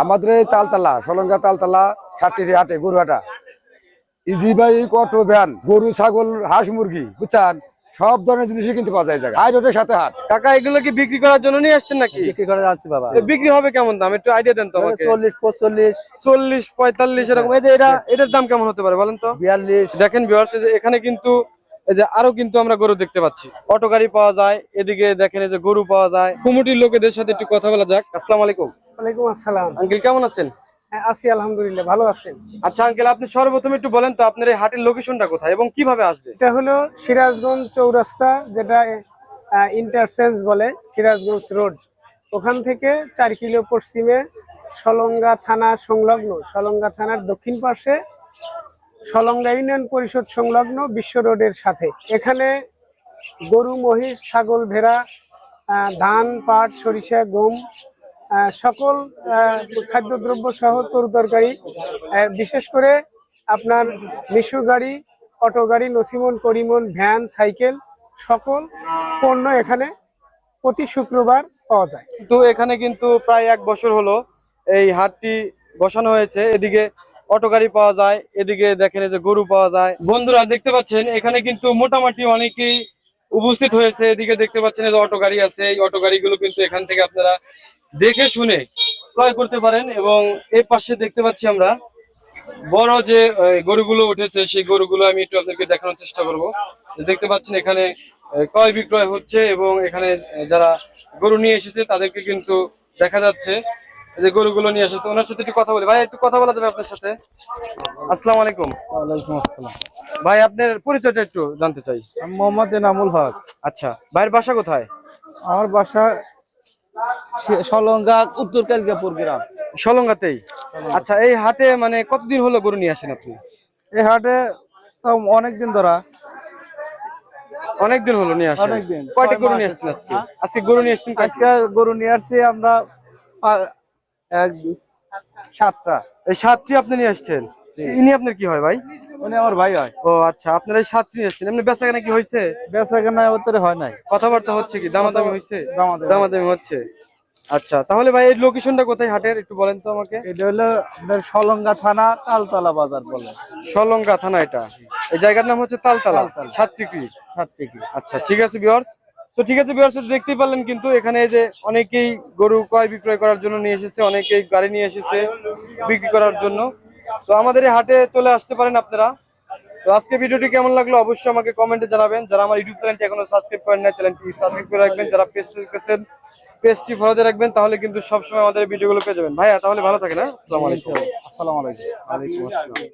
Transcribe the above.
আমাদের এই তালতলা সলঙ্গা তালতলা হাটে হাটে Goruhata easy bike auto van গরু ছাগল হাঁস মুরগি বুঝছেন সব ধরনের জিনিসই কিন্তু পাওয়া যায় জায়গা হাট ওটার সাথে হাট। কাকা এগুলো কি বিক্রি করার জন্য নিয়ে আসছেন নাকি? বিক্রি করে যাচ্ছি বাবা। বিক্রি হবে কেমন দাম একটু আইডিয়া দেন তো আমাকে। 40 45 40 45 এরকম। এই যে এটার দাম কেমন হতে পারে বলেন তো? 42। দেখেন ভিউয়ার্স, এখানে কিন্তু এই যে আরো কিন্তু আমরা গরু দেখতে পাচ্ছি, অটো গাড়ি পাওয়া যায়, এদিকে দেখেন এই যে গরু পাওয়া যায়। কমিটির লোকেদের সাথে একটু কথা বলা যাক। আসসালামু আলাইকুম। ওয়ালাইকুম আসসালাম। আঙ্কেল কেমন আছেন? আছি আলহামদুলিল্লাহ, ভালো আছেন? আচ্ছা আঙ্কেল, আপনি সর্বপ্রথম একটু বলেন তো আপনার এই হাটের লোকেশনটা কোথায় এবং কিভাবে আসবে? এটা হলো সিরাজগঞ্জ চৌরাস্তা, যেটা ইন্টারচেঞ্জ বলে, সিরাজগঞ্জ রোড। ওখান থেকে 4 কিলো পশ্চিমে সলঙ্গা থানা সংলগ্ন, সলঙ্গা থানার দক্ষিণ পাশে সলঙ্গা ইউনিয়ন পরিষদ সংলগ্ন বিশ্ব রোডের সাথে। এখানে গরু মহিষ ছাগল ভেড়া ধান পাট সরিষা গম সকল খাদ্যদ্রব্য সহ তরু তরকারি, বিশেষ করে আপনার মিশু গাড়ি অটো গাড়ি নসিমন করিমন ভ্যান সাইকেল সকল পণ্য এখানে প্রতি শুক্রবার পাওয়া যায়। তো এখানে কিন্তু প্রায় 1 বছর হলো এই হাটটি বসানো হয়েছে। এদিকে অটো গাড়ি পাওয়া যায়, এদিকে দেখেন এই যে গরু পাওয়া যায়। বন্ধুরা দেখতে পাচ্ছেন এখানে কিন্তু মোটামুটি অনেকেই উপস্থিত হয়েছে। এদিকে দেখতে পাচ্ছেন এই যে অটো গাড়ি আছে, এই অটো গাড়িগুলো কিন্তু এখান থেকে আপনারা দেখে শুনে ক্রয় করতে পারেন। এবং এই পাশে দেখতে পাচ্ছি আমরা বড় যে গরুগুলো উঠেছে, সেই গরুগুলো আমি একটু আপনাদেরকে দেখানোর চেষ্টা করব। দেখতে পাচ্ছেন এখানে ক্রয় বিক্রয় হচ্ছে এবং এখানে যারা গরু নিয়ে এসেছে তাদেরকে কিন্তু দেখা যাচ্ছে যে গরুগুলো নিয়ে এসেছে। ওনার সাথে একটু কথা বলি। ভাই একটু কথা বলা যাবে আপনার সাথে? আসসালামু আলাইকুম। ওয়ালাইকুম আসসালাম। ভাই আপনার পরিচয়টা একটু জানতে চাই। আমি মোহাম্মদ এনামুল হক। আচ্ছা, ভাইয়ের বাসা কোথায়? আমার বাসা সলঙ্গা উত্তর কালিকাপুর গ্রাম। সলঙ্গাতেই? আচ্ছা, এই হাটে মানে কতদিন হলো গরু নিয়ে আসেন আপনি? এই হাটে তো অনেকদিন ধরা। অনেকদিন হলো নিয়ে আসেন? অনেকদিন। কয়টা গরু নিয়ে আসছেন আজকে? আজকে গরু নিয়ে আসছেন? আজকে গরু নিয়ে আসছি আমরা 7টা। এই 7টি আপনি নিয়ে আসছেন? ইনি আপনার কি হয় ভাই? উনি আমার ভাই হয়। ও আচ্ছা, আপনারা এই 7টি নিয়ে আসছেন। এমনি বেচাকেনা কি হয়েছে? বেচাকেনা উত্তরে হয় নাই। কথাবার্তা হচ্ছে কি? দামাদামি হয়েছে? দামাদামি। দামাদামি হচ্ছে। আচ্ছা, তাহলে ভাই এই লোকেশনটা কোথায় হাটের একটু বলেন তো আমাকে। এটা হলো আপনার সলঙ্গা থানা তালতলা বাজার বলে। সলঙ্গা থানা এটা? এই জায়গার নাম হচ্ছে তালতলা, 7টি। 7টি। আচ্ছা ঠিক আছে ভিউয়ার্স। তো ঠিক আছে ভিউয়ার্স, দেখতেই পারলেন কিন্তু এখানে এই যে অনেকেই গরু ক্রয় বিক্রয় করার জন্য নিয়ে এসেছে, অনেকেই গাড়ি নিয়ে এসেছে বিক্রি করার জন্য। তো আমাদের এই হাটে চলে আসতে পারেন আপনারা। তো আজকে ভিডিওটি কেমন লাগলো অবশ্যই আমাকে কমেন্টে জানাবেন। যারা আমার ইউটিউব চ্যানেলটি এখনো সাবস্ক্রাইব করেন না, চ্যানেলটি সাবস্ক্রাইব করে রাখবেন। যারা পেজটি দেখতেছেন পেজটি ফলো দিয়ে রাখবেন, তাহলে কিন্তু সবসময় আমাদের ভিডিওগুলো পেয়ে যাবেন। ভাইয়া তাহলে ভালো থাকেন। হ্যাঁ, আসসালামু আলাইকুম। আসসালামু আলাইকুম। ওয়ালাইকুম আসসালাম।